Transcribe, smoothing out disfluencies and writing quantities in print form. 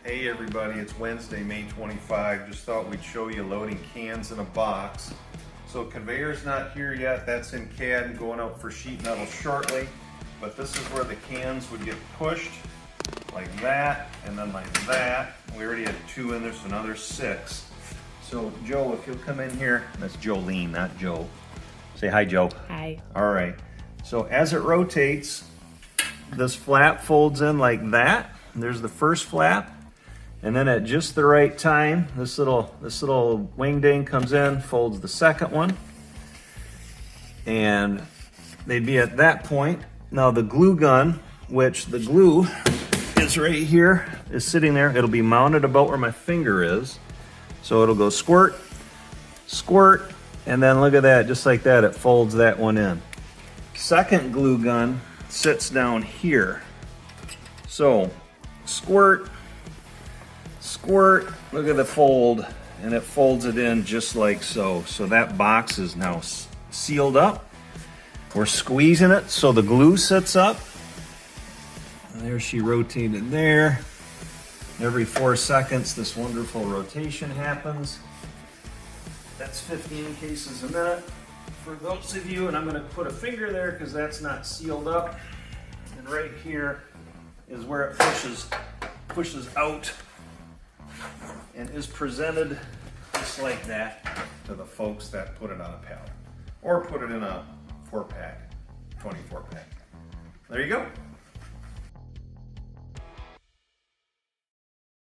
Hey everybody, it's Wednesday, May 25. Just thought we'd show you loading cans in a box. So conveyor's not here yet, that's in CAD and going out for sheet metal shortly. But this is where the cans would get pushed like that and then like that. We already had 2 in there, so now there's 6. So Joe, if you'll come in here, that's Jolene, not Joe. Say hi, Joe. Hi. All right, so as it rotates, this flap folds in like that. There's the first flap. And then at just the right time, this little wing ding comes in, folds the second one. And they'd be at that point. Now the glue gun, which the glue is right here, is sitting there. It'll be mounted about where my finger is. So it'll go squirt, squirt, and then look at that, just like that, it folds that one in. Second glue gun sits down here. So squirt, squirt, look at the fold, and it folds it in just like so. So that box is now sealed up. We're squeezing it so the glue sits up. And there she rotated there. Every 4 seconds, this wonderful rotation happens. That's 15 cases a minute. For those of you, and I'm gonna put a finger there because that's not sealed up. And right here is where it pushes out and is presented just like that to the folks that put it on a pallet or put it in a 4-pack, 24-pack. There you go.